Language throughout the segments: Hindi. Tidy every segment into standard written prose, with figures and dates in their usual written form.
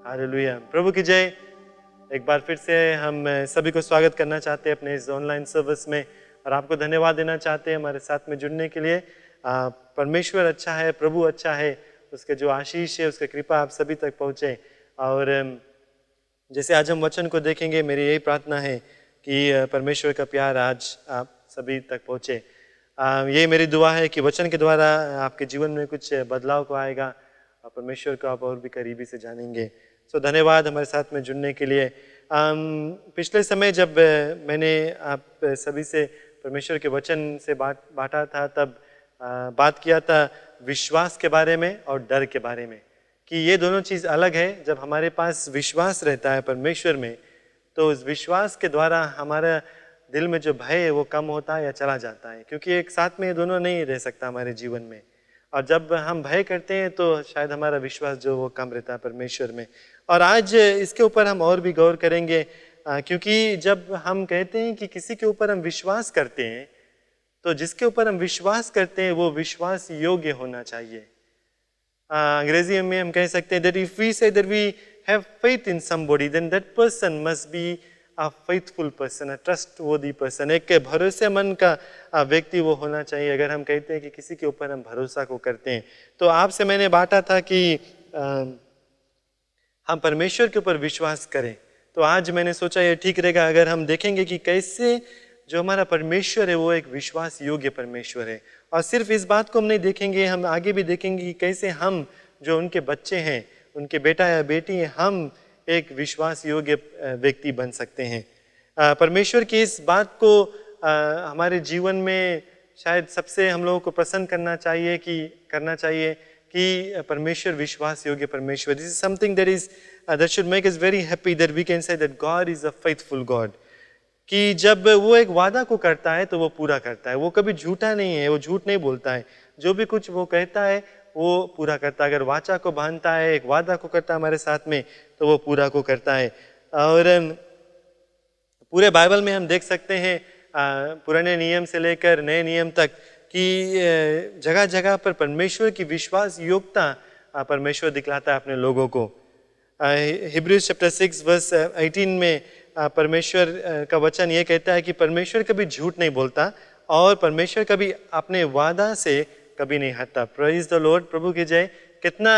हालेलुया। प्रभु की जय। एक बार फिर से हम सभी को स्वागत करना चाहते हैं अपने इस ऑनलाइन सर्विस में और आपको धन्यवाद देना चाहते हैं हमारे साथ में जुड़ने के लिए। परमेश्वर अच्छा है, प्रभु अच्छा है, उसके जो आशीष है, उसकी कृपा आप सभी तक पहुँचे। और जैसे आज हम वचन को देखेंगे, मेरी यही प्रार्थना है कि परमेश्वर का प्यार आज आप सभी तक पहुँचे। ये मेरी दुआ है कि वचन के द्वारा आपके जीवन में कुछ बदलाव को आएगा और परमेश्वर को आप और भी करीबी से जानेंगे। धन्यवाद हमारे साथ में जुड़ने के लिए। पिछले समय जब मैंने आप सभी से परमेश्वर के वचन से बांटा था, तब बात किया था विश्वास के बारे में और डर के बारे में, कि ये दोनों चीज़ अलग है। जब हमारे पास विश्वास रहता है परमेश्वर में, तो उस विश्वास के द्वारा हमारा दिल में जो भय है वो कम होता है या चला जाता है, क्योंकि एक साथ में ये दोनों नहीं रह सकता हमारे जीवन में। और जब हम भय करते हैं तो शायद हमारा विश्वास जो वो कम रहता है परमेश्वर में। और आज इसके ऊपर हम और भी गौर करेंगे, क्योंकि जब हम कहते हैं कि किसी के ऊपर हम विश्वास करते हैं, तो जिसके ऊपर हम विश्वास करते हैं वो विश्वास योग्य होना चाहिए। अंग्रेजी में हम कह सकते हैं that if we say that we have faith in somebody, then that person must be a faithful person, a trustworthy person। एक भरोसेमंद का व्यक्ति वो होना चाहिए। अगर हम कहते हैं कि किसी के ऊपर हम भरोसा को करते हैं, तो आपसे मैंने बांटा था कि हम परमेश्वर के ऊपर विश्वास करें। तो आज मैंने सोचा ये ठीक रहेगा अगर हम देखेंगे कि कैसे जो हमारा परमेश्वर है वो एक विश्वास योग्य परमेश्वर है। और सिर्फ इस बात को हम नहीं देखेंगे, हम आगे भी देखेंगे कि कैसे हम जो उनके बच्चे हैं, उनके बेटा या बेटी हैं, हम एक विश्वास योग्य व्यक्ति बन सकते हैं। परमेश्वर की इस बात को हमारे जीवन में शायद सबसे हम लोगों को प्रसन्न करना चाहिए कि परमेश्वर विश्वास योग्य परमेश्वर। This is something that should make us very happy that we can say that God is a faithful God। कि जब वो एक वादा को करता है तो वो पूरा करता है, वो कभी झूठा नहीं है, वो झूठ नहीं बोलता है। जो भी कुछ वो कहता है वो पूरा करता है। अगर वाचा को बांधता है, एक वादा को करता है हमारे साथ में, तो वो पूरा को करता है। और पूरे बाइबल में हम देख सकते हैं, पुराने नियम से लेकर नए नियम तक, कि जगह जगह पर परमेश्वर की विश्वास योग्यता परमेश्वर दिखलाता है अपने लोगों को। हिब्रूज चैप्टर 6 वर्स 18 में परमेश्वर का वचन ये कहता है कि परमेश्वर कभी झूठ नहीं बोलता और परमेश्वर कभी अपने वादा से कभी नहीं हटता। Praise the Lord. प्रभु की जय। कितना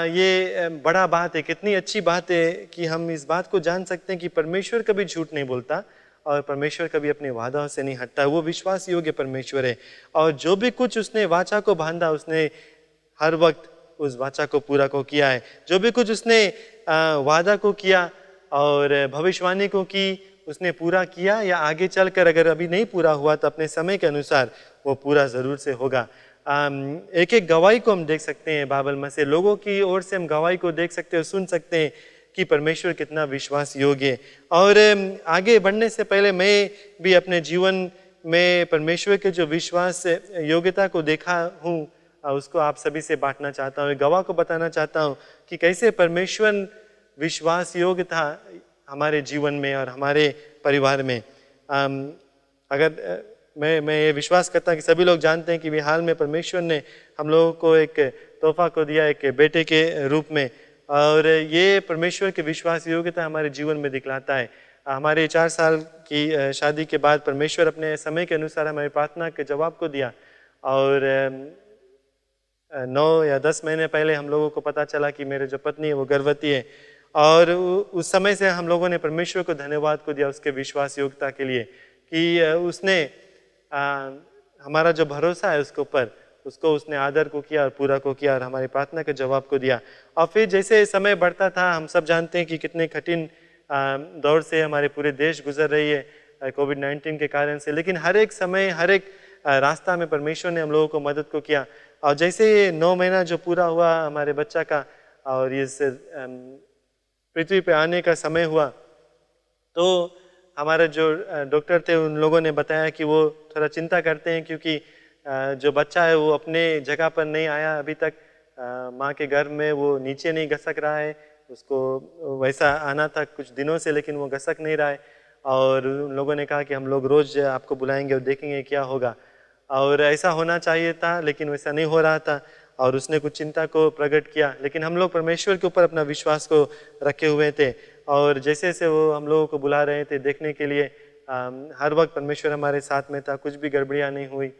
ये बड़ा बात है, कितनी अच्छी बात है कि हम इस बात को जान सकते हैं कि परमेश्वर कभी झूठ नहीं बोलता और परमेश्वर कभी अपने वादाओं से नहीं हटता। वो विश्वास योग्य परमेश्वर है और जो भी कुछ उसने वाचा को बांधा, उसने हर वक्त उस वाचा को पूरा को किया है। जो भी कुछ उसने वादा को किया और भविष्यवाणी को की, उसने पूरा किया, या आगे चलकर अगर अभी नहीं पूरा हुआ तो अपने समय के अनुसार वो पूरा ज़रूर से होगा। एक एक गवाही को हम देख सकते हैं बाइबल में से, लोगों की ओर से हम गवाही को देख सकते हैं, सुन सकते हैं कि परमेश्वर कितना विश्वास योग्य है। और आगे बढ़ने से पहले मैं भी अपने जीवन में परमेश्वर के जो विश्वास योग्यता को देखा हूँ, उसको आप सभी से बांटना चाहता हूँ, गवाह को बताना चाहता हूँ कि कैसे परमेश्वर विश्वास योग्य था हमारे जीवन में और हमारे परिवार में। अगर मैं ये विश्वास करता हूँ कि सभी लोग जानते हैं कि हाल में परमेश्वर ने हम लोगों को एक तोहफा को दिया, एक बेटे के रूप में, और ये परमेश्वर के विश्वास योग्यता हमारे जीवन में दिखलाता है। हमारे 4 साल की शादी के बाद परमेश्वर अपने समय के अनुसार हमारी प्रार्थना के जवाब को दिया और 9 या 10 महीने पहले हम लोगों को पता चला कि मेरे जो पत्नी है वो गर्भवती है। और उस समय से हम लोगों ने परमेश्वर को धन्यवाद को दिया उसके विश्वास योग्यता के लिए कि उसने हमारा जो भरोसा है उसके ऊपर, उसको उसने आदर को किया और पूरा को किया और हमारी प्रार्थना के जवाब को दिया। और फिर जैसे समय बढ़ता था, हम सब जानते हैं कि कितने कठिन दौर से हमारे पूरे देश गुजर रही है कोविड-19 के कारण से, लेकिन हर एक समय, हर एक रास्ता में परमेश्वर ने हम लोगों को मदद को किया। और जैसे ये 9 महीना जो पूरा हुआ हमारे बच्चा का और इस पृथ्वी पे आने का समय हुआ, तो हमारे जो डॉक्टर थे उन लोगों ने बताया कि वो थोड़ा चिंता करते हैं क्योंकि जो बच्चा है वो अपने जगह पर नहीं आया अभी तक, माँ के गर्भ में वो नीचे नहीं घसक रहा है, उसको वैसा आना था कुछ दिनों से लेकिन वो घसक नहीं रहा है। और उन लोगों ने कहा कि हम लोग रोज़ आपको बुलाएंगे और देखेंगे क्या होगा, और ऐसा होना चाहिए था लेकिन वैसा नहीं हो रहा था। और उसने कुछ चिंता को प्रकट किया, लेकिन हम लोग परमेश्वर के ऊपर अपना विश्वास को रखे हुए थे। और जैसे जैसे वो हम लोगों को बुला रहे थे देखने के लिए, हर वक्त परमेश्वर हमारे साथ में था, कुछ भी गड़बड़ियाँ नहीं हुई।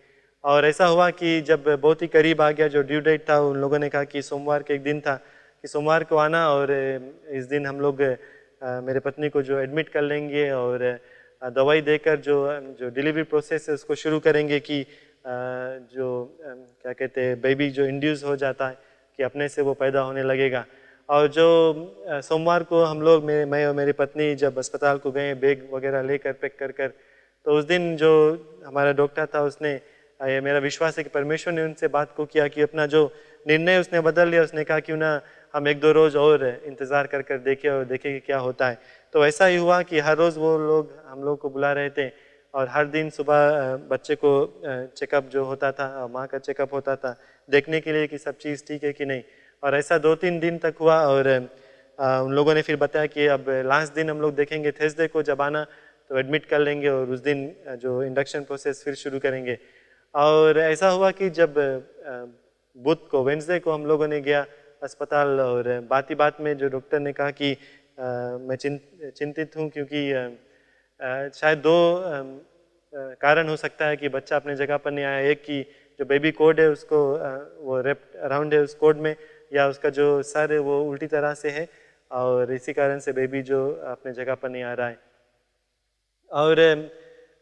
और ऐसा हुआ कि जब बहुत ही करीब आ गया जो ड्यू डेट था, उन लोगों ने कहा कि सोमवार के एक दिन था कि सोमवार को आना, और इस दिन हम लोग मेरे पत्नी को जो एडमिट कर लेंगे और दवाई देकर जो जो डिलीवरी प्रोसेस है उसको शुरू करेंगे कि जो क्या कहते हैं बेबी जो इंड्यूस हो जाता है कि अपने से वो पैदा होने लगेगा। और जो सोमवार को हम लोग मैं और मेरी पत्नी जब अस्पताल को गए बैग वगैरह लेकर पैक कर कर, तो उस दिन जो हमारा डॉक्टर था उसने ये मेरा विश्वास है कि परमेश्वर ने उनसे बात को किया कि अपना जो निर्णय उसने बदल लिया। उसने कहा क्यों ना हम 1-2 रोज़ और इंतज़ार कर कर देखें और देखें कि क्या होता है। तो ऐसा ही हुआ कि हर रोज़ वो लोग हम लोग को बुला रहे थे और हर दिन सुबह बच्चे को चेकअप जो होता था, माँ का चेकअप होता था देखने के लिए कि सब चीज़ ठीक है कि नहीं। और ऐसा 2-3 दिन तक हुआ और उन लोगों ने फिर बताया कि अब लास्ट दिन हम लोग देखेंगे, थर्सडे को जब आना तो एडमिट कर लेंगे और उस दिन जो इंडक्शन प्रोसेस फिर शुरू करेंगे। और ऐसा हुआ कि जब बुध को, वेंसडे को हम लोगों ने गया अस्पताल, और बात ही बात में जो डॉक्टर ने कहा कि मैं चिंतित हूँ क्योंकि शायद 2 कारण हो सकता है कि बच्चा अपने जगह पर नहीं आया। एक कि जो बेबी कोड है उसको वो रेप्ट अराउंड है उस कोड में, या उसका जो सर है वो उल्टी तरह से है और इसी कारण से बेबी जो अपने जगह पर नहीं आ रहा है। और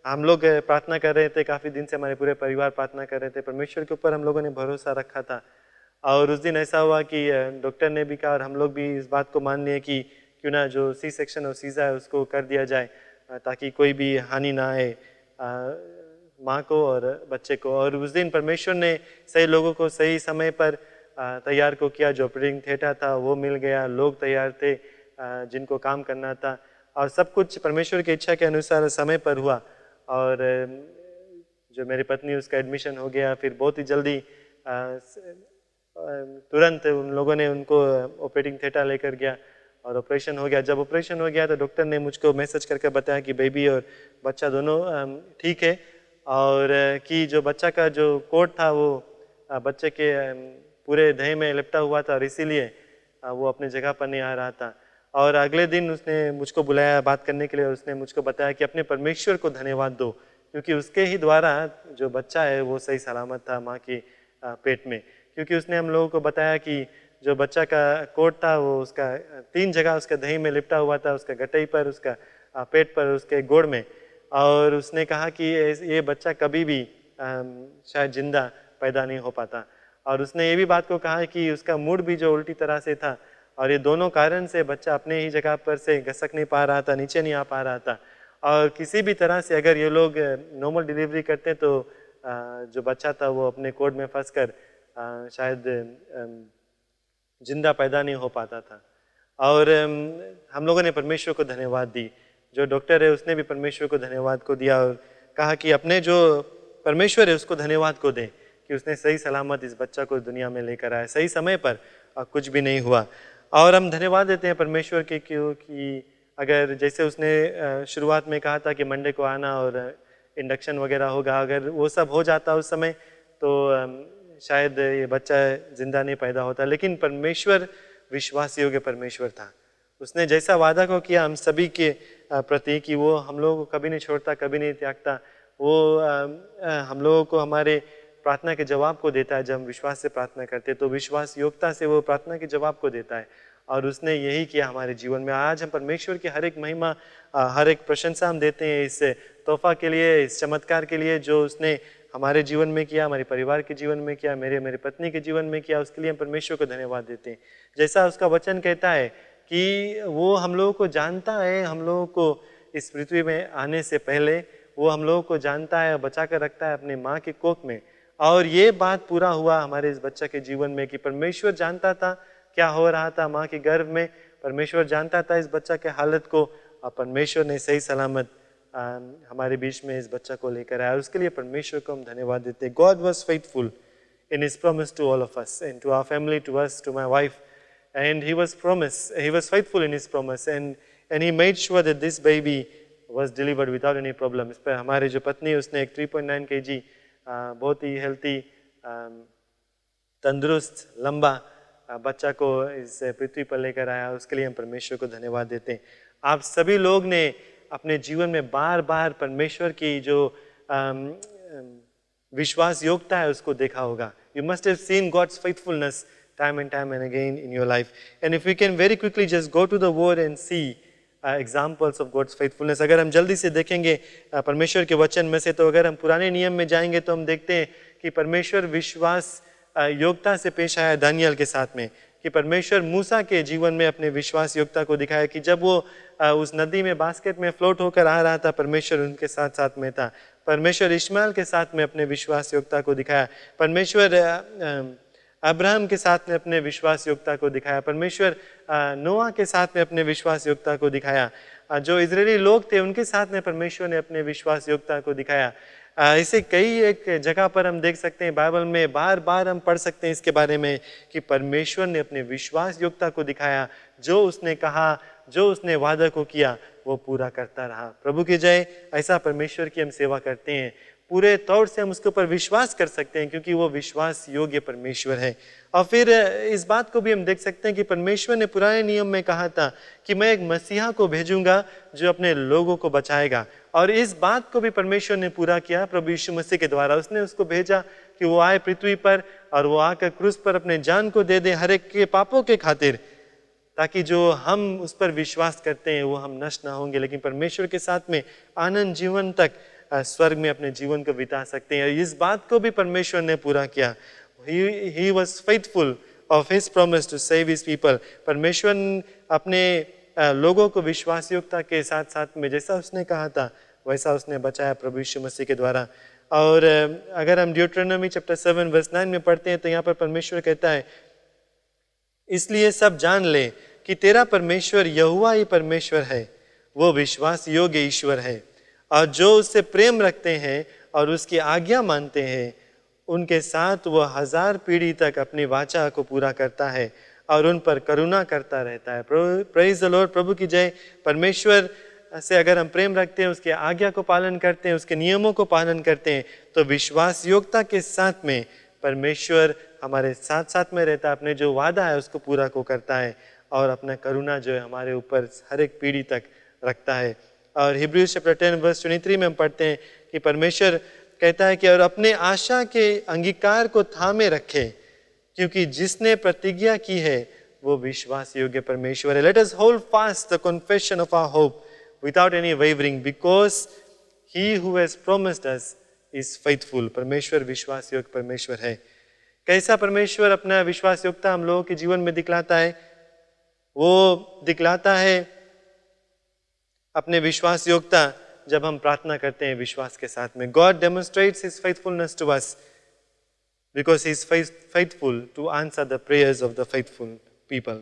हम लोग प्रार्थना कर रहे थे, काफ़ी दिन से हमारे पूरे परिवार प्रार्थना कर रहे थे, परमेश्वर के ऊपर हम लोगों ने भरोसा रखा था। और उस दिन ऐसा हुआ कि डॉक्टर ने भी कहा और हम लोग भी इस बात को मान लिए कि क्यों ना जो सी सेक्शन और सीज़ा है उसको कर दिया जाए ताकि कोई भी हानि ना आए माँ को और बच्चे को। और उस दिन परमेश्वर ने सही लोगों को सही समय पर तैयार को किया। जो ऑपरेटिंग थिएटर था वो मिल गया, लोग तैयार थे जिनको काम करना था, और सब कुछ परमेश्वर की इच्छा के अनुसार समय पर हुआ। और जो मेरी पत्नी उसका एडमिशन हो गया, फिर बहुत ही जल्दी तुरंत उन लोगों ने उनको ऑपरेटिंग थिएटर लेकर गया और ऑपरेशन हो गया। जब ऑपरेशन हो गया तो डॉक्टर ने मुझको मैसेज करके बताया कि बेबी और बच्चा दोनों ठीक है, और कि जो बच्चा का जो कोट था वो बच्चे के पूरे देह में लिपटा हुआ था और इसीलिए वो अपने जगह पर नहीं आ रहा था। और अगले दिन उसने मुझको बुलाया बात करने के लिए और उसने मुझको बताया कि अपने परमेश्वर को धन्यवाद दो क्योंकि उसके ही द्वारा जो बच्चा है वो सही सलामत था माँ के पेट में। क्योंकि उसने हम लोगों को बताया कि जो बच्चा का कोट था वो उसका 3 जगह उसका दही में लिपटा हुआ था, उसका गटई पर, उसका पेट पर, उसके गोड़ में। और उसने कहा कि ये बच्चा कभी भी शायद जिंदा पैदा नहीं हो पाता। और उसने ये भी बात को कहा कि उसका मूड भी जो उल्टी तरह से था और ये दोनों कारण से बच्चा अपने ही जगह पर से घसक नहीं पा रहा था, नीचे नहीं आ पा रहा था। और किसी भी तरह से अगर ये लोग नॉर्मल डिलीवरी करते तो जो बच्चा था वो अपने कोड में फंस कर शायद जिंदा पैदा नहीं हो पाता था। और हम लोगों ने परमेश्वर को धन्यवाद दी। जो डॉक्टर है उसने भी परमेश्वर को धन्यवाद को दिया और कहा कि अपने जो परमेश्वर है उसको धन्यवाद को दें कि उसने सही सलामत इस बच्चा को दुनिया में लेकर आया सही समय पर, कुछ भी नहीं हुआ। और हम धन्यवाद देते हैं परमेश्वर के क्योंकि अगर जैसे उसने शुरुआत में कहा था कि मंडे को आना और इंडक्शन वगैरह होगा, अगर वो सब हो जाता उस समय तो शायद ये बच्चा जिंदा नहीं पैदा होता। लेकिन परमेश्वर विश्वास योग्य परमेश्वर था। उसने जैसा वादा को किया हम सभी के प्रति कि वो हम लोगों को कभी नहीं छोड़ता, कभी नहीं त्यागता। वो हम लोगों को हमारे प्रार्थना के जवाब को देता है। जब हम विश्वास से प्रार्थना करते हैं तो विश्वास योग्यता से वो प्रार्थना के जवाब को देता है और उसने यही किया हमारे जीवन में। आज हम परमेश्वर की हर एक महिमा, हर एक प्रशंसा हम देते हैं इस तोहफा के लिए, इस चमत्कार के लिए जो उसने हमारे जीवन में किया, हमारे परिवार के जीवन में किया, मेरे पत्नी के जीवन में किया। उसके लिए हम परमेश्वर को धन्यवाद देते हैं। जैसा उसका वचन कहता है कि वो हम लोगों को जानता है, हम लोगों को इस पृथ्वी में आने से पहले वो हम लोगों को जानता है, बचा कर रखता है अपने माँ के कोख में। और ये बात पूरा हुआ हमारे इस बच्चा के जीवन में कि परमेश्वर जानता था क्या हो रहा था माँ के गर्भ में, परमेश्वर जानता था इस बच्चा के हालत को, और परमेश्वर ने सही सलामत हमारे बीच में इस बच्चा को लेकर आया। उसके लिए परमेश्वर को हम धन्यवाद देते हैं। God was faithful in His promise to all of us and to our family, to us, to my wife, and He was faithful in His promise and He made sure that this baby was delivered without any problem। इस पर हमारे जो पत्नी उसने एक 3.9 kg बहुत ही हेल्थी तंदुरुस्त लंबा बच्चा को इस पृथ्वी पर लेकर आया, उसके लिए हम परमेश्वर को धन्यवाद देते हैं। आप सभी लोग ने अपने जीवन में बार बार परमेश्वर की जो विश्वास योग्यता है उसको देखा होगा। You must have seen God's faithfulness time and again in your life. And if we can very quickly just go to the word and see examples of God's faithfulness. अगर हम जल्दी से देखेंगे परमेश्वर के वचन में से, तो अगर हम पुराने नियम में जाएंगे तो हम देखते हैं कि परमेश्वर विश्वास योग्यता से पेश आया दानियल के साथ में, कि परमेश्वर मूसा के जीवन में अपने विश्वास योग्यता को दिखाया कि जब वो उस नदी में बास्केट में फ्लोट होकर आ रहा था, परमेश्वर उनके साथ साथ में था। परमेश्वर इश्माएल के साथ में अपने विश्वास योग्यता को दिखाया। परमेश्वर अब्राहम के साथ में अपने विश्वास योग्यता को दिखाया। परमेश्वर नोआ के साथ में अपने विश्वास योग्यता को दिखाया। जो इजरायली लोग थे उनके साथ में परमेश्वर ने अपने विश्वास योग्यता को दिखाया। इसे कई एक जगह पर हम देख सकते हैं, बाइबल में बार बार हम पढ़ सकते हैं इसके बारे में कि परमेश्वर ने अपने विश्वास योग्यता को दिखाया। जो उसने कहा, जो उसने वादा को किया, वो पूरा करता रहा। प्रभु की जय। ऐसा परमेश्वर की हम सेवा करते हैं, पूरे तौर से हम उसके ऊपर विश्वास कर सकते हैं क्योंकि वो विश्वास योग्य परमेश्वर है। और फिर इस बात को भी हम देख सकते हैं कि परमेश्वर ने पुराने नियम में कहा था कि मैं एक मसीहा को भेजूंगा जो अपने लोगों को बचाएगा, और इस बात को भी परमेश्वर ने पूरा किया प्रभु यीशु मसीह के द्वारा। उसने उसको भेजा कि वो आए पृथ्वी पर और वो आकर क्रूस पर अपने जान को दे दे हर एक के पापों के खातिर, ताकि जो हम उस पर विश्वास करते हैं वो हम नष्ट ना होंगे लेकिन परमेश्वर के साथ में आनंद जीवन तक स्वर्ग में अपने जीवन को बिता सकते हैं। इस बात को भी परमेश्वर ने पूरा किया। He was faithful of his promise to save his people. परमेश्वर अपने लोगों को विश्वास योग्यता के साथ साथ में जैसा उसने कहा था वैसा उसने बचाया प्रभु यीशु मसीह के द्वारा। और अगर हम ड्यूटरोनोमी चैप्टर 7 वर्स 9 में पढ़ते हैं तो यहाँ पर परमेश्वर कहता है, इसलिए सब जान ले कि तेरा परमेश्वर यहोवा ही परमेश्वर है, वो विश्वास योग्य ईश्वर है, और जो उससे प्रेम रखते हैं और उसकी आज्ञा मानते हैं उनके साथ वह 1000 पीढ़ी तक अपनी वाचा को पूरा करता है और उन पर करुणा करता रहता है। Praise the Lord. प्रभु की जय। परमेश्वर से अगर हम प्रेम रखते हैं, उसके आज्ञा को पालन करते हैं, उसके नियमों को पालन करते हैं, तो विश्वास योग्यता के साथ में परमेश्वर हमारे साथ साथ में रहता है, अपने जो वादा है उसको पूरा को करता है और अपना करुणा जो है हमारे ऊपर हर एक पीढ़ी तक रखता है। और हिब्रूज चैप्टर 10 वर्स 23 में हम पढ़ते हैं कि परमेश्वर कहता है कि और अपने आशा के अंगीकार को थामे रखे, क्योंकि जिसने प्रतिज्ञा की है वो विश्वास योग्य परमेश्वर है। Let us hold fast the confession of our hope without any wavering, because he who has promised us is faithful. परमेश्वर विश्वास योग्य परमेश्वर है। कैसा परमेश्वर अपना विश्वास योग्यता हम लोगों के जीवन में दिखलाता है? वो दिखलाता है अपने विश्वास योग्यता जब हम प्रार्थना करते हैं विश्वास के साथ में। God demonstrates His faithfulness to us because He is faithful to answer the prayers of the faithful people.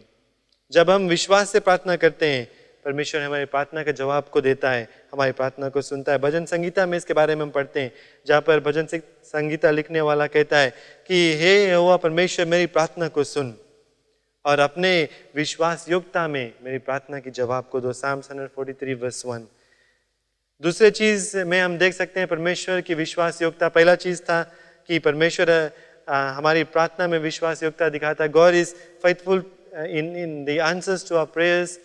जब हम विश्वास से प्रार्थना करते हैं परमेश्वर हमारी प्रार्थना के जवाब को देता है, हमारी प्रार्थना को सुनता है। भजन संगीता में इसके बारे में हम पढ़ते हैं, जहाँ पर भजन संगीता लिखने वाला कहता है कि हे यहोवा परमेश्वर मेरी प्रार्थना को सुन और अपने विश्वास योग्यता में मेरी प्रार्थना की जवाब को दो। Psalms 143 verse 1। दूसरे चीज में हम देख सकते हैं परमेश्वर की विश्वास योग्यता। पहला चीज था कि परमेश्वर हमारी प्रार्थना में विश्वास योग्यता दिखाता है। God is faithful in the answers to our prayers.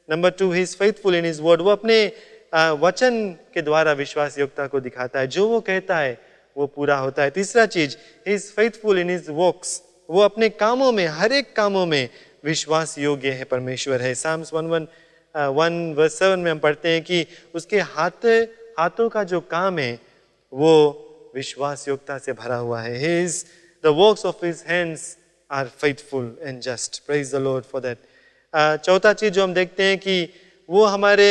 Number 2, He is faithful in His word. वो अपने वचन के द्वारा विश्वास योग्यता को दिखाता है, जो वो कहता है वो पूरा होता है। तीसरा चीज, He is faithful in His works. वो अपने कामों में, हर एक कामों में विश्वास योग्य है परमेश्वर है। Psalms 1 verse 7 में हम पढ़ते हैं कि उसके हाथों का जो काम है वो विश्वास योग्यता से भरा हुआ है। The works of His hands are faithful and just. Praise the Lord for that. चौथा चीज जो हम देखते हैं कि वो हमारे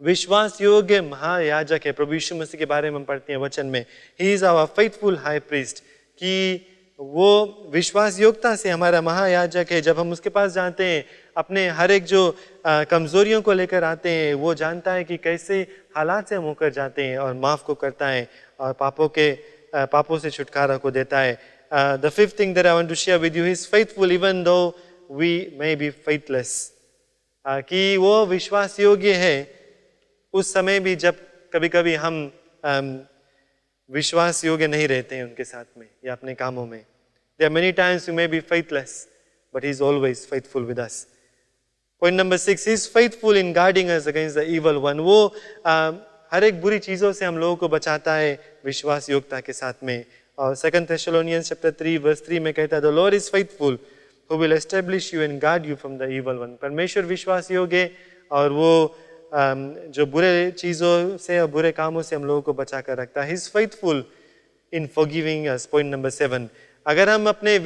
विश्वास योग्य महायाजक है। प्रभु यीशु मसीह के बारे में हम पढ़ते हैं वचन में, He is our faithful high priest, कि वो विश्वास योग्यता से हमारा महायाजक है। जब हम उसके पास जाते हैं अपने हर एक जो कमजोरियों को लेकर आते हैं, वो जानता है कि कैसे हालात से हम होकर जाते हैं और माफ़ को करता है और पापों से छुटकारा को देता है। The fifth thing that I want to share with you is faithful even though we may be faithless. कि वो विश्वास योग्य है उस समय भी जब कभी कभी हम विश्वास योग्य नहीं रहते हैं उनके साथ में या अपने कामों में। There are many times we may be faithless, but He is always faithful with us. Point number 6, He is faithful in guarding us against the evil one. वो हर एक बुरी चीज़ों से हम लोगों को बचाता है विश्वास योग्यता के साथ में. और 2 Thessalonians chapter 3 verse 3 में कहता है, The Lord is faithful, who will establish you and guard you from the evil one. परमेश्वर विश्वास योग्य और वो जो बुरे चीज़ों से और बुरे कामों से हम लोगों को बचा कर रखता है. He is faithful in forgiving us. Point number 7, अगर हम अपने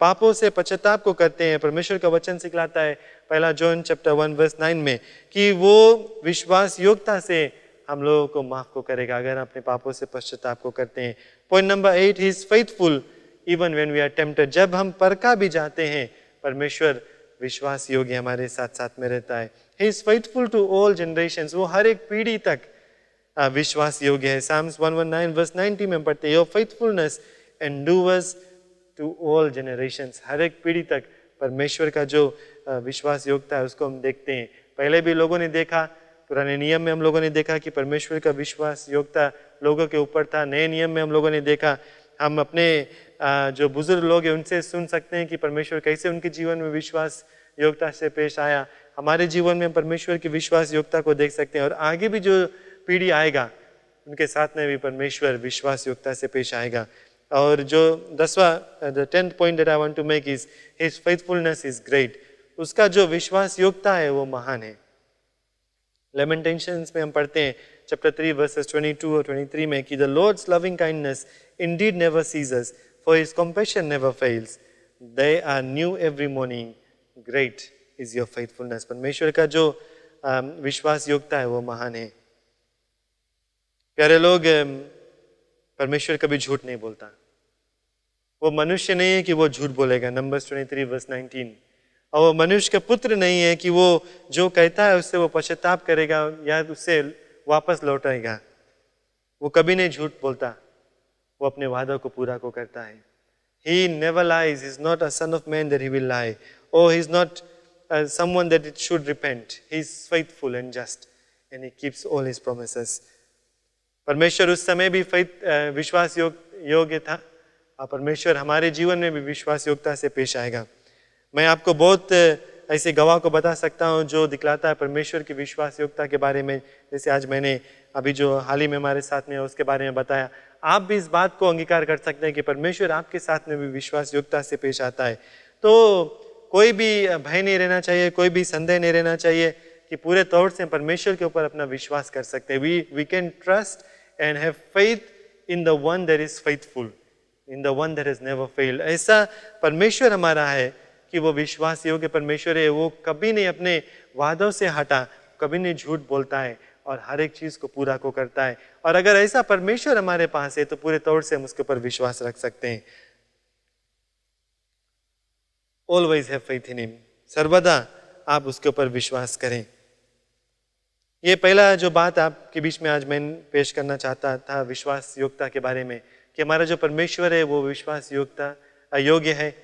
पापों से पश्चाताप को करते हैं, परमेश्वर का वचन सिखलाता है 1 जॉन चैप्टर 1 वर्स 9 में कि वो विश्वास योग्यता से हम लोगों को माफ को करेगा अगर अपने पापों से पश्चाताप को करते हैं. Point number 8, he is faithful even when we are tempted. जब हम परखा भी जाते हैं, परमेश्वर विश्वास योग्य हमारे साथ साथ में रहता है. He is faithful to all generations. वो हर एक पीढ़ी तक विश्वास योग्य है. Psalms 119 वर्स 90 में पढ़ते हैं, your faithfulness endures to all generations. हर एक पीढ़ी तक परमेश्वर का जो विश्वास योग्यता है उसको हम देखते हैं. पहले भी लोगों ने देखा, पुराने नियम में हम लोगों ने देखा कि परमेश्वर का विश्वास योग्यता लोगों के ऊपर था. नए नियम में हम लोगों ने देखा, हम अपने जो बुजुर्ग लोग हैं उनसे सुन सकते हैं कि परमेश्वर कैसे उनके जीवन में विश्वास योग्यता से पेश आया. हमारे जीवन में परमेश्वर की विश्वास योग्यता को देख सकते हैं और आगे भी जो पीढ़ी आएगा उनके साथ में भी परमेश्वर विश्वास योग्यता से पेश आएगा. और जो 10वां the 10th point that I want to make is his faithfulness is great. उसका जो विश्वास योग्यता है वो महान है. Lamentations में हम पढ़ते हैं chapter 3 verses 22 और 23 में कि the Lord's loving kindness indeed never ceases, for his compassion never fails. They are new every morning. Great is your faithfulness. परमेश्वर का जो विश्वास योग्यता है वो महान है. प्यारे लोग, परमेश्वर कभी झूठ नहीं बोलता. वो मनुष्य नहीं है कि वो झूठ बोलेगा. Numbers 23 verse 19. और वो मनुष्य का पुत्र नहीं है कि वो जो कहता है उससे वो पश्चाताप करेगा या उससे वापस लौटाएगा. वो कभी नहीं झूठ बोलता, वो अपने वादों को पूरा को करता है. He never lies. He is not a son of man that he will lie. Or he is not someone that it should repent. He is faithful and just and he keeps all his promises. परमेश्वर उस समय भी विश्वास योग्य था और परमेश्वर हमारे जीवन में भी विश्वास योग्यता से पेश आएगा. मैं आपको बहुत ऐसे गवाह को बता सकता हूँ जो दिखलाता है परमेश्वर की विश्वास योग्यता के बारे में. जैसे आज मैंने अभी जो हाल ही में हमारे साथ में उसके बारे में बताया. आप भी इस बात को अंगीकार कर सकते हैं कि परमेश्वर आपके साथ में भी विश्वास योग्यता से पेश आता है. तो कोई भी भय नहीं रहना चाहिए, कोई भी संदेह नहीं रहना चाहिए कि पूरे तौर से परमेश्वर के ऊपर अपना विश्वास कर सकते हैं. We can trust and have faith in the one that is faithful, in the one that has never failed. ऐसा परमेश्वर हमारा है कि वो विश्वास योग्य परमेश्वर है. वो कभी नहीं अपने वादों से हटा, कभी नहीं झूठ बोलता है और हर एक चीज को पूरा को करता है. और अगर ऐसा परमेश्वर हमारे पास है तो पूरे तौर से हम उसके ऊपर विश्वास रख सकते हैं. Always have faith in him. सर्वदा आप उसके ऊपर विश्वास करें. ये पहला जो बात आपके बीच में आज मैं पेश करना चाहता था विश्वास योग्यता के बारे में कि हमारा जो परमेश्वर है वो विश्वास योग्यता योग्य है.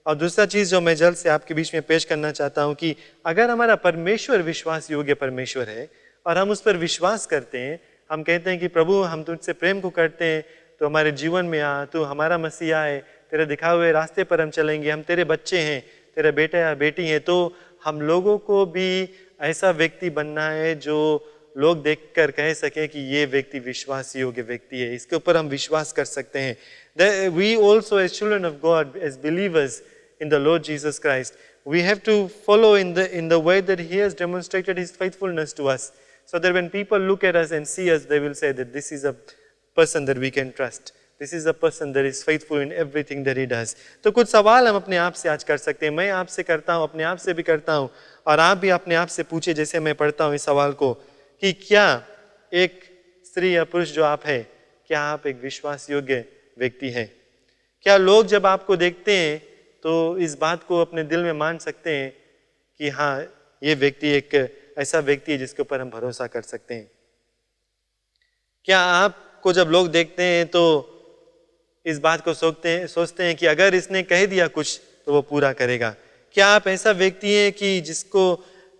और दूसरा चीज़ जो मैं जल्द से आपके बीच में पेश करना चाहता हूँ कि अगर हमारा परमेश्वर विश्वास योग्य परमेश्वर है और हम उस पर विश्वास करते हैं, हम कहते हैं कि प्रभु हम तुझसे प्रेम को करते हैं, तो हमारे जीवन में आ, तू हमारा मसीहा है, तेरे दिखाए हुए रास्ते पर हम चलेंगे, हम तेरे बच्चे हैं, तेरे बेटे या बेटी हैं, तो हम लोगों को भी ऐसा व्यक्ति बनना है जो लोग देखकर कह सके कि ये व्यक्ति विश्वास योग्य व्यक्ति है, इसके ऊपर हम विश्वास कर सकते हैं. We also as children of God, as believers in the Lord Jesus Christ, we have to follow in the way that He has demonstrated His faithfulness to us, so that when people look at us and see us, they will say that this is a person that we can trust. This is a person that is faithful in everything that he does. तो कुछ सवाल हम अपने आप से आज कर सकते हैं. मैं आपसे करता हूँ, अपने आप से भी करता हूँ और आप भी अपने आप से पूछे जैसे मैं पढ़ता हूँ इस सवाल को कि क्या एक स्त्री या पुरुष जो आप है, क्या आप एक विश्वास योग्य व्यक्ति हैं? क्या लोग जब आपको देखते हैं तो इस बात को अपने दिल में मान सकते हैं कि हाँ ये व्यक्ति एक ऐसा व्यक्ति है जिसके ऊपर हम भरोसा कर सकते हैं? क्या आपको जब लोग देखते हैं तो इस बात को सोचते हैं कि अगर इसने कह दिया कुछ तो वो पूरा करेगा? क्या आप ऐसा व्यक्ति हैं कि जिसको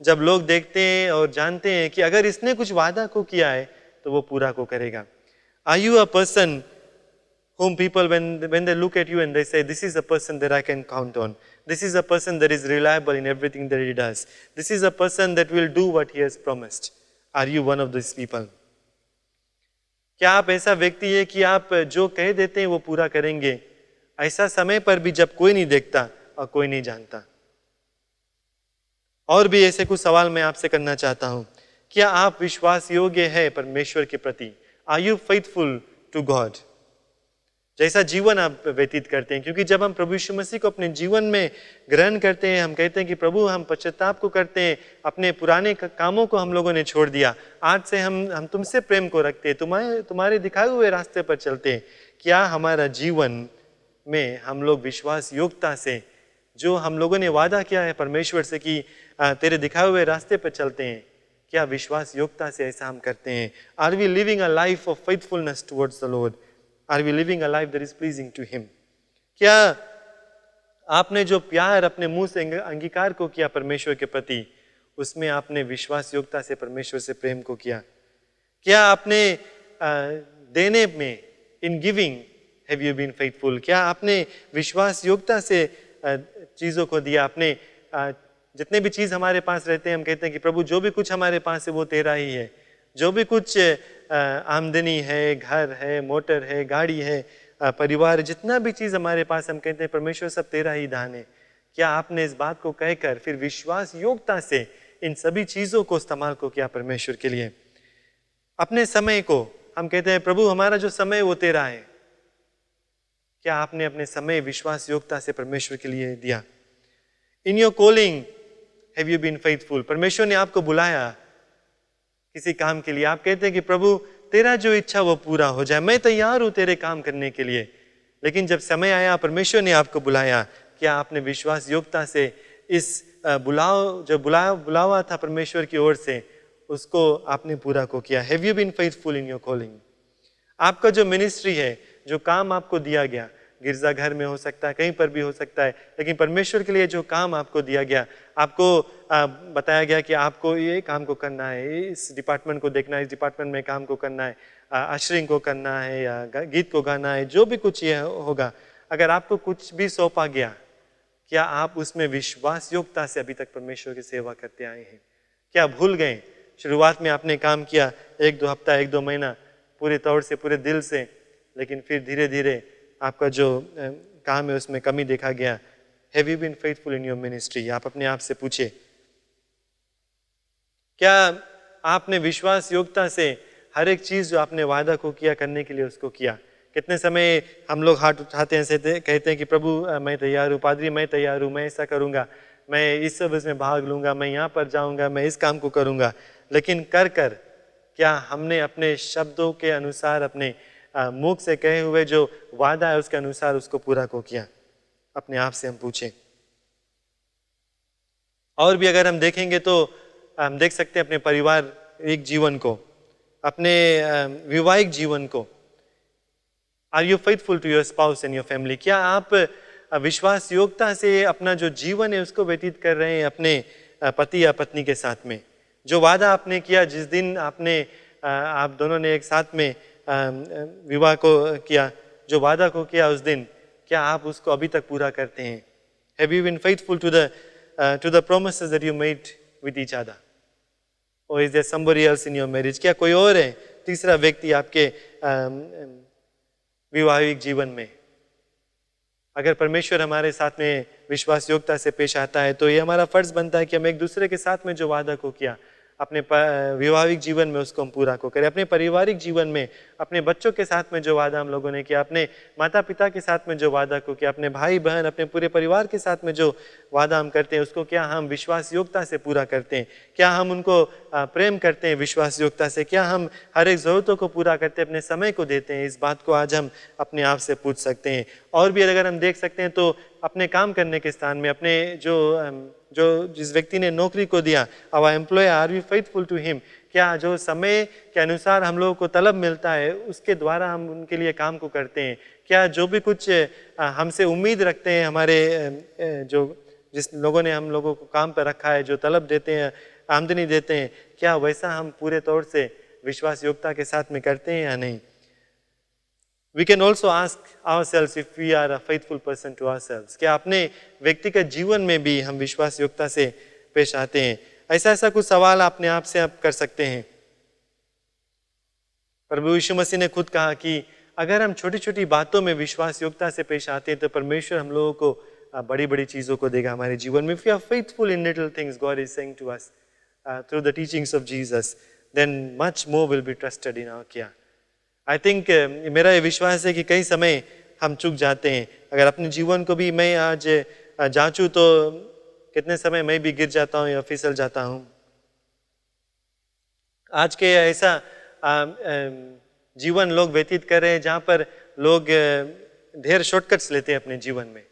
जब लोग देखते हैं और जानते हैं कि अगर इसने कुछ वादा को किया है तो वो पूरा को करेगा? Are you a person whom people, when they look at you and they say, this is a person that I can count on. This is a person that is reliable in everything that he does. This is a person that will do what he has promised. Are you one of these people? क्या आप ऐसा व्यक्ति है कि आप जो कह देते हैं वो पूरा करेंगे, ऐसा समय पर भी जब कोई नहीं देखता और कोई नहीं जानता? और भी ऐसे कुछ सवाल मैं आपसे करना चाहता हूं. क्या आप विश्वास योग्य है परमेश्वर के प्रति? Are you faithful to God? जैसा जीवन आप व्यतीत करते हैं, क्योंकि जब हम प्रभु यीशु मसीह को अपने जीवन में ग्रहण करते हैं, हम कहते हैं कि प्रभु हम पश्चाताप को करते हैं, अपने पुराने कामों को हम लोगों ने छोड़ दिया, आज से हम तुमसे प्रेम को रखते हैं, तुम्हारे दिखाए हुए रास्ते पर चलते हैं. क्या हमारा जीवन में हम लोग विश्वास योग्यता से जो हम लोगों ने वादा किया है परमेश्वर से कि तेरे दिखाए हुए रास्ते पर चलते हैं, क्या विश्वास योग्यता से ऐसा हम करते हैं? Are we living a life of faithfulness towards the Lord? Are we living a life that is pleasing to him? क्या आपने जो प्यार अपने मुंह से अंगीकार को किया परमेश्वर के प्रति, उसमें आपने विश्वास योग्यता से परमेश्वर से प्रेम को किया? क्या आपने देने में, in giving have you been faithful? क्या आपने विश्वास योग्यता से चीज़ों को दिया? आपने जितने भी चीज़ हमारे पास रहते हैं, हम कहते हैं कि प्रभु जो भी कुछ हमारे पास है वो तेरा ही है. जो भी कुछ आमदनी है, घर है, मोटर है, गाड़ी है, परिवार, जितना भी चीज़ हमारे पास, हम कहते हैं परमेश्वर सब तेरा ही दान है. क्या आपने इस बात को कहकर फिर विश्वास योग्यता से इन सभी चीज़ों को इस्तेमाल को किया परमेश्वर के लिए? अपने समय को हम कहते हैं प्रभु हमारा जो समय वो तेरा है. क्या आपने अपने समय विश्वास योग्यता से परमेश्वर के लिए दिया? In your calling have you been faithful? परमेश्वर ने आपको बुलाया किसी काम के लिए, आप कहते हैं कि प्रभु तेरा जो इच्छा वो पूरा हो जाए, मैं तैयार हूं तेरे काम करने के लिए. लेकिन जब समय आया, परमेश्वर ने आपको बुलाया, क्या आपने विश्वास योग्यता से इस बुलावा था परमेश्वर की ओर से, उसको आपने पूरा को किया? Have you been faithful in your calling? आपका जो मिनिस्ट्री है, जो काम आपको दिया गया, गिरजा घर में हो सकता है, कहीं पर भी हो सकता है, लेकिन परमेश्वर के लिए जो काम आपको दिया गया, आपको बताया गया कि आपको ये काम को करना है, इस डिपार्टमेंट को देखना है, इस डिपार्टमेंट में काम को करना है, अशरिंग को करना है या गीत को गाना है, जो भी कुछ ये होगा, अगर आपको कुछ भी सौंपा गया, क्या आप उसमें विश्वास योग्यता से अभी तक परमेश्वर की सेवा करते आए हैं? क्या भूल गए? शुरुआत में आपने काम किया 1-2 हफ्ता, 1-2 महीना पूरे तौर से, पूरे दिल से, लेकिन फिर धीरे धीरे आपका जो काम है उसमें कमी देखा गया. Have you been faithful in your ministry? आप अपने आप से पूछे, क्या आपने विश्वास योग्यता से हर एक चीज जो आपने वादा को किया करने के लिए उसको किया? कितने समय हम लोग हाथ उठाते हैं, कहते हैं कि प्रभु मैं तैयार हूँ, पादरी मैं तैयार हूँ, मैं ऐसा करूँगा, मैं इस सर्विस में भाग लूँगा, मैं यहाँ पर जाऊँगा, मैं इस काम को करूँगा. लेकिन कर क्या हमने अपने शब्दों के अनुसार, अपने मुख से कहे हुए जो वादा है उसके अनुसार उसको पूरा को किया? अपने आप से हम पूछें. और भी अगर हम देखेंगे तो हम देख सकते हैं अपने पारिवारिक जीवन को, अपने वैवाहिक जीवन को. Are you faithful to your spouse and your family? क्या आप विश्वास योग्यता से अपना जो जीवन है उसको व्यतीत कर रहे हैं अपने पति या पत्नी के साथ में? जो वादा आपने किया, जिस दिन आप दोनों ने एक साथ में विवाह को किया, जो वादा को किया उस दिन, क्या आप उसको अभी तक पूरा करते हैं? Have you been faithful to the promises that you made with each other? Or is there somebody else in your marriage? क्या कोई और है, तीसरा व्यक्ति आपके विवाहिक जीवन में? अगर परमेश्वर हमारे साथ में विश्वास योग्यता से पेश आता है तो ये हमारा फर्ज बनता है कि हम एक दूसरे के साथ में जो वादा को किया अपने विवाहिक जीवन में उसको हम पूरा को करें. अपने पारिवारिक जीवन में अपने बच्चों के साथ में जो वादा हम लोगों ने किया, अपने माता पिता के साथ में जो वादा को किया, अपने भाई बहन, अपने पूरे परिवार के साथ में जो वादा हम करते हैं, उसको क्या हम विश्वास योग्यता से पूरा करते हैं? क्या हम उनको प्रेम करते हैं विश्वास योग्यता से? क्या हम हर एक ज़रूरतों को पूरा करते हैं, अपने समय को देते हैं? इस बात को आज हम अपने आप से पूछ सकते हैं. और भी अगर हम देख सकते हैं तो अपने काम करने के स्थान में, अपने जिस व्यक्ति ने नौकरी को दिया, our employer, are we faithful to him? क्या जो समय के अनुसार हम लोगों को तलब मिलता है उसके द्वारा हम उनके लिए काम को करते हैं? क्या जो भी कुछ हमसे उम्मीद रखते हैं, हमारे जिस लोगों ने हम लोगों को काम पर रखा है, जो तलब देते हैं, आमदनी देते हैं, क्या वैसा हम पूरे तौर से विश्वास योग्यता के साथ में करते हैं या नहीं? We can also ask ourselves if we are a faithful person to ourselves. क्या अपने व्यक्तिगत जीवन में भी हम विश्वास योग्यता से पेश आते हैं? ऐसा कुछ सवाल अपने आप से आप कर सकते हैं। प्रभु यीशु मसीह ने खुद कहा कि अगर हम छोटी छोटी बातों में विश्वास योग्यता से पेश आते हैं तो परमेश्वर हम लोगों को बड़ी बड़ी चीज़ों को देगा हमारे जीवन में। If we are faithful in little things, God is saying to us through the teachings of Jesus, then much more will be trusted in our care. I think मेरा ये विश्वास है कि कई समय हम चूक जाते हैं। अगर अपने जीवन को भी मैं आज जांचूं तो कितने समय मैं भी गिर जाता हूँ या फिसल जाता हूँ। आज के ऐसा जीवन लोग व्यतीत कर रहे हैं जहाँ पर लोग ढेर शॉर्टकट्स लेते हैं अपने जीवन में।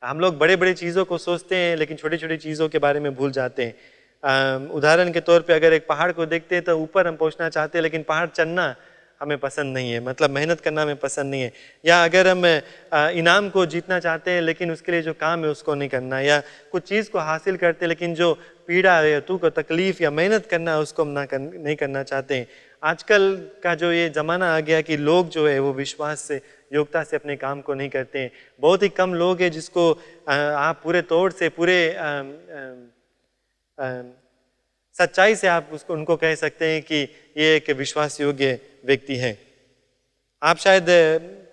हम लोग बड़े बड़े चीज़ों को सोचते हैं लेकिन छोटी छोटी चीज़ों के बारे में भूल जाते हैं। उदाहरण के तौर पे अगर एक पहाड़ को देखते हैं तो ऊपर हम पहुँचना चाहते हैं लेकिन पहाड़ चढ़ना हमें पसंद नहीं है, मतलब मेहनत करना हमें पसंद नहीं है। या अगर हम इनाम को जीतना चाहते हैं लेकिन उसके लिए जो काम है उसको नहीं करना, या कुछ चीज़ को हासिल करते हैं लेकिन जो पीड़ा है या दुख तकलीफ या मेहनत करना है उसको हम नहीं करना चाहते हैं। आजकल का जो ये ज़माना आ गया कि लोग जो है वो विश्वास से योग्यता से अपने काम को नहीं करते हैं। बहुत ही कम लोग हैं जिसको आप पूरे तौर से पूरे सच्चाई से आप उसको उनको कह सकते हैं कि ये एक विश्वास योग्य व्यक्ति है। आप शायद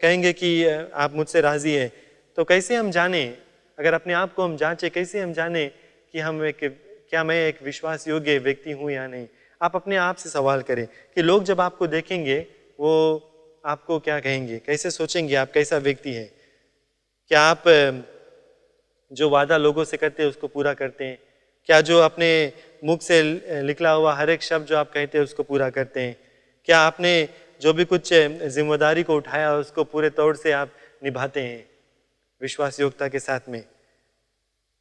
कहेंगे कि आप मुझसे राज़ी हैं, तो कैसे हम जाने, अगर अपने आप को हम जांचें, कैसे हम जाने कि क्या मैं एक विश्वास योग्य व्यक्ति हूँ या नहीं। आप अपने आप से सवाल करें कि लोग जब आपको देखेंगे वो आपको क्या कहेंगे, कैसे सोचेंगे आप कैसा व्यक्ति है। क्या आप जो वादा लोगों से करते हैं उसको पूरा करते हैं? क्या जो अपने मुख से निकला हुआ हर एक शब्द जो आप कहते हैं उसको पूरा करते हैं? क्या आपने जो भी कुछ जिम्मेदारी को उठाया उसको पूरे तौर से आप निभाते हैं विश्वास योग्यता के साथ में?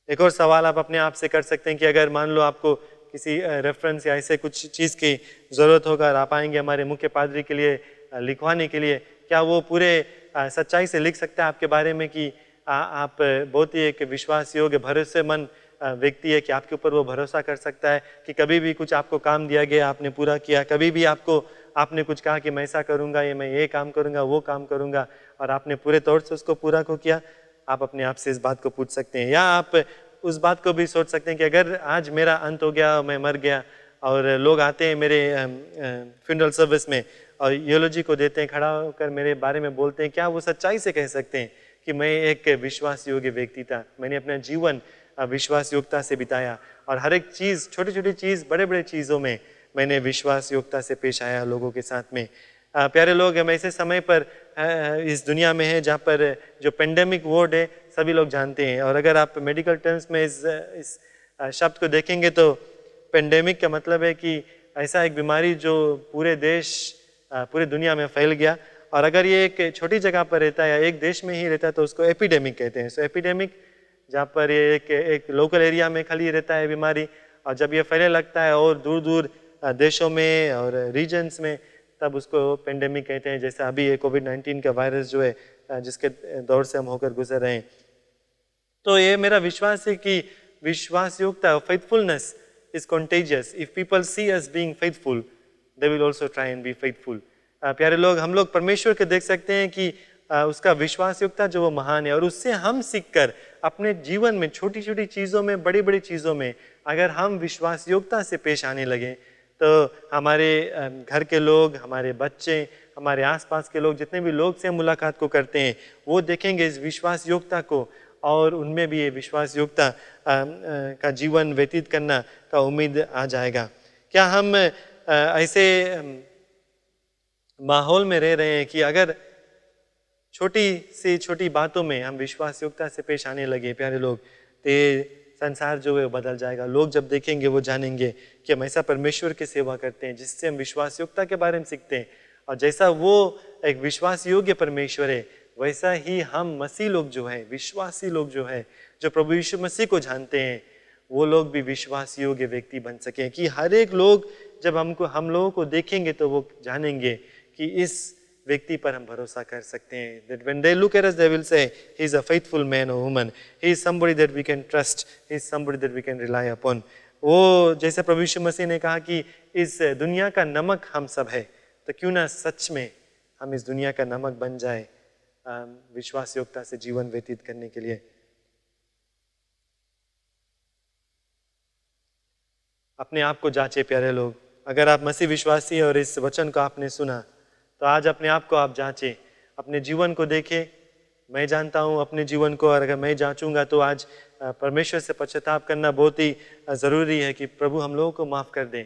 एक और सवाल आप अपने आप से कर सकते हैं कि अगर मान लो आपको किसी रेफरेंस या ऐसे कुछ चीज़ की ज़रूरत होगा और आप आएंगे हमारे मुख्य पादरी के लिए लिखवाने के लिए, क्या वो पूरे सच्चाई से लिख सकता है आपके बारे में कि आप बहुत ही एक विश्वास योग्य भरोसेमंद व्यक्ति है, कि आपके ऊपर वो भरोसा कर सकता है कि कभी भी कुछ आपको काम दिया गया आपने पूरा किया, कभी भी आपने कुछ कहा कि मैं ऐसा करूँगा या मैं ये काम करूँगा वो काम करूँगा और आपने पूरे तौर से उसको पूरा को किया? आप अपने आप से इस बात को पूछ सकते हैं। या आप उस बात को भी सोच सकते हैं कि अगर आज मेरा अंत हो गया, मैं मर गया और लोग आते हैं मेरे फ्यूनरल सर्विस में और यूलोजी को देते हैं, खड़ा होकर मेरे बारे में बोलते हैं, क्या वो सच्चाई से कह सकते हैं कि मैं एक विश्वास योग्य व्यक्ति था, मैंने अपना जीवन विश्वास योग्यता से बिताया और हर एक चीज़, छोटी छोटी चीज़, बड़े बड़े चीज़ों में मैंने विश्वास योग्यता से पेश आया लोगों के साथ में। प्यारे लोग, हम ऐसे समय पर इस दुनिया में है जहाँ पर जो पेंडेमिक वर्ड है सभी लोग जानते हैं, और अगर आप मेडिकल टर्म्स में इस शब्द को देखेंगे तो पेंडेमिक का मतलब है कि ऐसा एक बीमारी जो पूरे देश, पूरे दुनिया में फैल गया, और अगर ये एक छोटी जगह पर रहता है या एक देश में ही रहता है तो उसको एपिडेमिक कहते हैं। सो एपिडेमिक जहाँ पर ये एक लोकल एरिया में खाली रहता है बीमारी, और जब ये फैलने लगता है और दूर दूर देशों में और रीजन्स में, तब उसको पेंडेमिक कहते हैं। जैसे अभी ये कोविड-19 का वायरस जो है जिसके दौर से हम होकर गुजर रहे हैं। तो ये मेरा विश्वास है कि विश्वास योग्यता, faithfulness is contagious. If people see us being faithful they will also try and be faithful. प्यारे लोग, हम लोग परमेश्वर के देख सकते हैं कि उसका विश्वास योग्यता जो वो महान है, और उससे हम सीखकर अपने जीवन में छोटी छोटी चीज़ों में, बड़ी बड़ी चीज़ों में अगर हम विश्वास योग्यता से पेश आने लगे तो हमारे घर के लोग, हमारे बच्चे, हमारे आसपास के लोग, जितने भी लोग से हम मुलाकात को करते हैं वो देखेंगे इस विश्वास योग्यता को, और उनमें भी ये विश्वास योग्यता का जीवन व्यतीत करना का उम्मीद आ जाएगा। क्या हम ऐसे माहौल में रह रहे हैं कि अगर छोटी सी छोटी बातों में हम विश्वास योग्यता से पेश आने लगे, प्यारे लोग, तो संसार जो है बदल जाएगा। लोग जब देखेंगे वो जानेंगे कि हम ऐसा परमेश्वर की सेवा करते हैं जिससे हम विश्वास योग्यता के बारे में सीखते हैं, और जैसा वो एक विश्वास योग्य परमेश्वर है वैसा ही हम मसीह लोग जो है, विश्वासी लोग जो है, जो प्रभु यीशु मसीह को जानते हैं, वो लोग भी विश्वास योग्य व्यक्ति बन सकें, कि हर एक लोग जब हम लोगों को देखेंगे तो वो जानेंगे कि इस व्यक्ति पर हम भरोसा कर सकते हैं। That when they look at us, they will say, he is a faithful man or woman. He is somebody that we can trust. He is somebody that we can rely upon. वो जैसे प्रभु यीशु मसीह ने कहा कि इस दुनिया का नमक हम सब है, तो क्यों ना सच में हम इस दुनिया का नमक बन जाए विश्वास योग्यता से जीवन व्यतीत करने के लिए। अपने आप को जांचे प्यारे लोग। अगर आप मसीह विश्वासी हैं और इस वचन को आपने सुना, तो आज अपने आप को आप जांचें, अपने जीवन को देखें। मैं जानता हूँ अपने जीवन को, और अगर मैं जांचूंगा तो आज परमेश्वर से पश्चाताप करना बहुत ही ज़रूरी है कि प्रभु हम लोगों को माफ़ कर दें।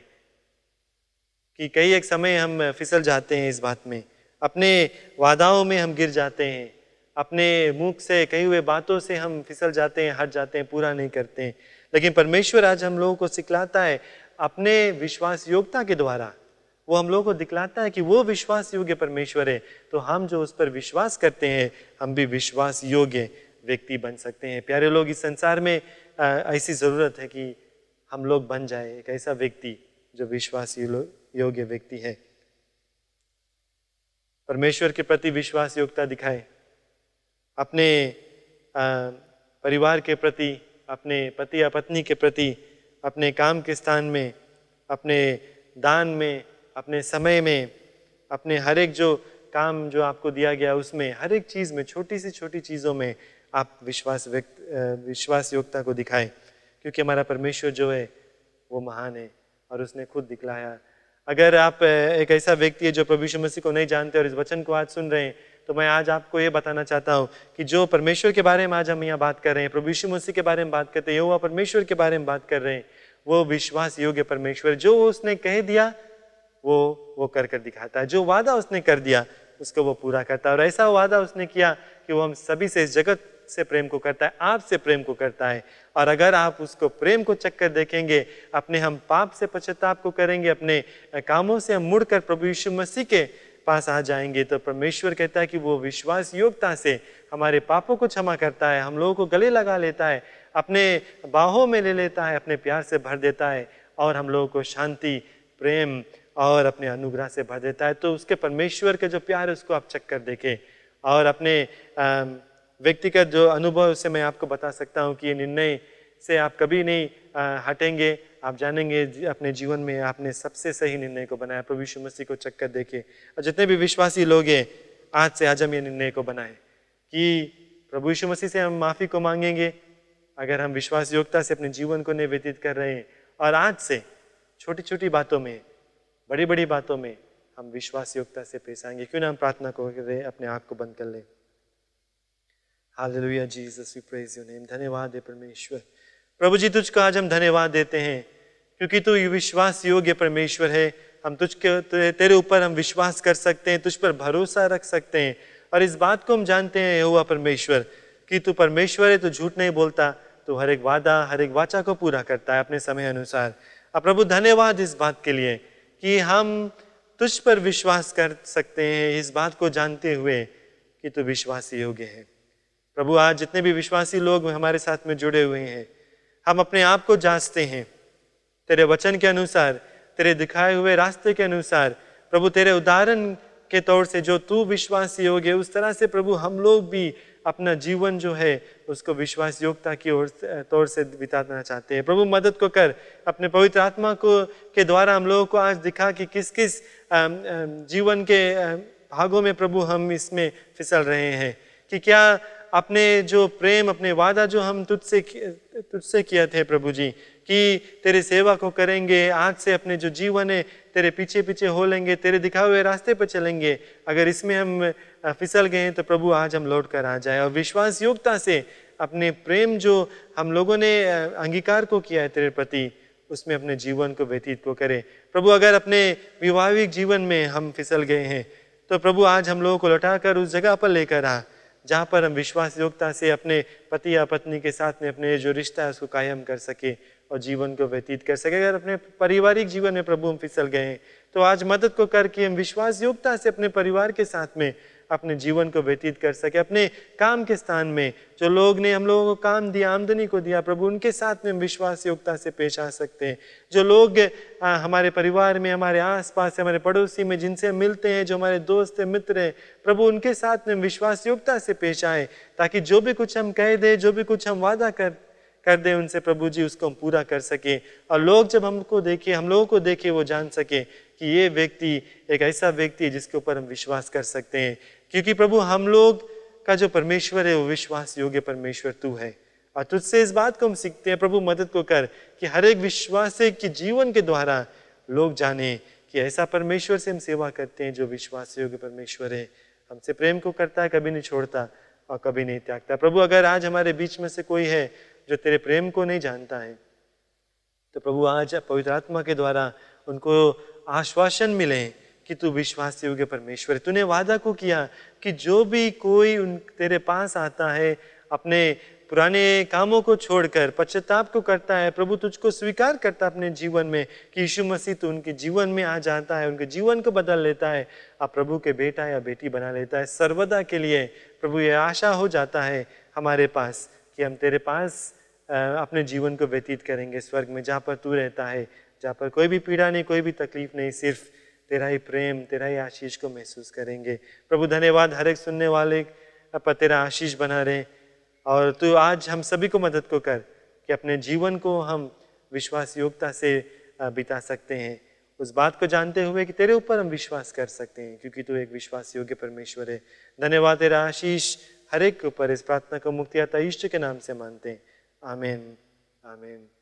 कि कई एक समय हम फिसल जाते हैं इस बात में, अपने वादाओं में हम गिर जाते हैं, अपने मुख से कही हुए बातों से हम फिसल जाते हैं, हट जाते हैं, पूरा नहीं करते हैं। लेकिन परमेश्वर आज हम लोगों को सिखलाता है अपने विश्वास योग्यता के द्वारा। वो हम लोगों को दिखलाता है कि वो विश्वास योग्य परमेश्वर है, तो हम जो उस पर विश्वास करते हैं हम भी विश्वास योग्य व्यक्ति बन सकते हैं। प्यारे लोग, इस संसार में ऐसी ज़रूरत है कि हम लोग बन जाए एक ऐसा व्यक्ति जो विश्वास योग्य व्यक्ति है, परमेश्वर के प्रति विश्वास योग्यता दिखाए, अपने परिवार के प्रति, अपने पति या पत्नी के प्रति, अपने काम के स्थान में, अपने दान में, अपने समय में, अपने हर एक जो काम जो आपको दिया गया उसमें, हर एक चीज़ में, छोटी सी छोटी चीज़ों में आप विश्वास योग्यता को दिखाएं। क्योंकि हमारा परमेश्वर जो है वो महान है और उसने खुद दिखलाया। अगर आप एक ऐसा व्यक्ति है जो प्रभु यीशु मसीह को नहीं जानते और इस वचन को आज सुन रहे हैं, तो मैं आज आपको ये बताना चाहता हूँ कि जो परमेश्वर के बारे में आज हम यहाँ बात कर रहे हैं, प्रभु यीशु मसीह के बारे में बात करते हैं, यहोवा परमेश्वर के बारे में बात कर रहे हैं, वो विश्वास योग्य परमेश्वर, जो उसने कह दिया वो कर कर दिखाता है। जो वादा उसने कर दिया उसको वो पूरा करता है। और ऐसा वादा उसने किया कि वो हम सभी से, इस जगत से प्रेम को करता है, आपसे प्रेम को करता है। और अगर आप उसको प्रेम को चक्कर देखेंगे, अपने हम पाप से पश्चाताप को करेंगे, अपने कामों से हम मुड़कर प्रभु यीशु मसीह के पास आ जाएंगे, तो परमेश्वर कहता है कि वो विश्वास योग्यता से हमारे पापों को क्षमा करता है, हम लोगों को गले लगा लेता है, अपने बाहों में ले लेता है, अपने प्यार से भर देता है और हम लोगों को शांति, प्रेम और अपने अनुग्रह से भर देता है। तो उसके परमेश्वर के जो प्यार है उसको आप चक्कर देखें। और अपने व्यक्तिगत जो अनुभव से मैं आपको बता सकता हूँ कि ये निर्णय से आप कभी नहीं हटेंगे। आप जानेंगे अपने जीवन में आपने सबसे सही निर्णय को बनाया। प्रभु यीशु मसीह को चक्कर देके, और जितने भी विश्वासी लोग हैं आज से आज हम ये निर्णय को बनाएं कि प्रभु यीशु मसीह से हम माफ़ी को मांगेंगे अगर हम विश्वास योग्यता से अपने जीवन को नहीं व्यतीत कर रहे हैं। और आज से छोटी छोटी बातों में, बड़ी बड़ी बातों में हम विश्वास योग्यता से पेश आएंगे। क्यों ना हम प्रार्थना करें, अपने आँख को बंद कर लें। Hallelujah Jesus, we praise your name. धन्यवाद है परमेश्वर। प्रभु जी, तुझको आज हम धन्यवाद देते हैं क्योंकि तू विश्वास योग्य परमेश्वर है। हम तुझके, तेरे ऊपर हम विश्वास कर सकते हैं, तुझ पर भरोसा रख सकते हैं। और इस बात को हम जानते हैं यहोवा परमेश्वर कि तू परमेश्वर है, तू झूठ नहीं बोलता, तू हर एक वादा, हर एक वाचा को पूरा करता है अपने समय अनुसार। अब प्रभु धन्यवाद इस बात के लिए कि हम तुझ पर विश्वास कर सकते हैं, इस बात को जानते हुए कि तू विश्वासी योग्य है। प्रभु, आज जितने भी विश्वासी लोग हमारे साथ में जुड़े हुए हैं, हम अपने आप को जांचते हैं तेरे वचन के अनुसार, तेरे दिखाए हुए रास्ते के अनुसार। प्रभु, तेरे उदाहरण के तौर से जो तू विश्वास योग्य है, उस तरह से प्रभु हम लोग भी अपना जीवन जो है उसको विश्वास योग्यता की ओर तौर से बिताना चाहते हैं। प्रभु, मदद को कर, अपने पवित्र आत्मा को के द्वारा हम लोगों को आज दिखा कि किस किस जीवन के भागों में प्रभु हम इसमें फिसल रहे हैं, कि क्या अपने जो प्रेम, अपने वादा जो हम तुझसे किए थे प्रभु जी, कि तेरे सेवा को करेंगे, आज से अपने जो जीवन है तेरे पीछे पीछे हो लेंगे, तेरे दिखाए हुए रास्ते पर चलेंगे। अगर इसमें हम फिसल गए तो प्रभु आज हम लौट कर आ जाए और विश्वास योग्यता से अपने प्रेम जो हम लोगों ने अंगीकार को किया है तेरे प्रति, उसमें अपने जीवन को व्यतीत को करें। प्रभु, अगर अपने वैवाहिक जीवन में हम फिसल गए हैं तो प्रभु आज हम लोगों को लौटाकर उस जगह पर लेकर आ जहाँ पर हम विश्वास योग्यता से अपने पति या पत्नी के साथ में अपने जो रिश्ता है उसको कायम कर सके और जीवन को व्यतीत कर सके। अगर अपने पारिवारिक जीवन में प्रभु हम फिसल गए हैं तो आज मदद को करके हम विश्वास योग्यता से अपने परिवार के साथ में अपने जीवन को व्यतीत कर सके। अपने काम के स्थान में जो लोग ने हम लोगों को काम दिया, आमदनी को दिया, प्रभु उनके साथ में हम विश्वास योग्यता से पेश आ सकते हैं। जो लोग हमारे परिवार में, हमारे आसपास, हमारे पड़ोसी में जिनसे हम मिलते हैं, जो हमारे दोस्त हैं, मित्र हैं, प्रभु उनके साथ में हम विश्वास योग्यता से पेश आए, ताकि जो भी कुछ हम कह दें, जो भी कुछ हम वादा कर दे उनसे प्रभु जी, उसको हम पूरा कर सके। और लोग जब हमको देखे, हम लोगों को देखे, वो जान सके कि ये व्यक्ति एक ऐसा व्यक्ति है जिसके ऊपर हम विश्वास कर सकते हैं, क्योंकि प्रभु हम लोग का जो परमेश्वर है वो विश्वास योग्य परमेश्वर तू है। और तुझसे इस बात को हम सीखते हैं, प्रभु मदद को कर कि हर एक विश्वासी के जीवन के द्वारा लोग जाने कि ऐसा परमेश्वर से हम सेवा करते हैं जो विश्वास योग्य परमेश्वर है, हमसे प्रेम को करता है, कभी नहीं छोड़ता और कभी नहीं त्यागता। प्रभु अगर आज हमारे बीच में से कोई है जो तेरे प्रेम को नहीं जानता है, तो प्रभु आज पवित्र आत्मा के द्वारा उनको आश्वासन मिले कि तू विश्वास योग्य परमेश्वर है। तूने वादा को किया कि जो भी कोई तेरे पास आता है अपने पुराने कामों को छोड़कर पश्चाताप को करता है, प्रभु तुझको स्वीकार करता है अपने जीवन में कि यीशु मसीह तो उनके जीवन में आ जाता है, उनके जीवन को बदल लेता है, आप प्रभु के बेटा या बेटी बना लेता है सर्वदा के लिए। प्रभु ये आशा हो जाता है हमारे पास कि हम तेरे पास अपने जीवन को व्यतीत करेंगे स्वर्ग में, जहाँ पर तू रहता है, जहाँ पर कोई भी पीड़ा नहीं, कोई भी तकलीफ नहीं, सिर्फ तेरा ही प्रेम, तेरा ही आशीष को महसूस करेंगे। प्रभु धन्यवाद हर एक सुनने वाले पर तेरा आशीष बना रहे, और तू आज हम सभी को मदद को कर कि अपने जीवन को हम विश्वास योग्यता से बिता सकते हैं, उस बात को जानते हुए कि तेरे ऊपर हम विश्वास कर सकते हैं, क्योंकि तू एक विश्वास योग्य परमेश्वर है। धन्यवाद, तेरा आशीष हर एक के ऊपर। इस प्रार्थना को मुक्ति आता यीशु के नाम से मानते हैं, आमीन आमीन।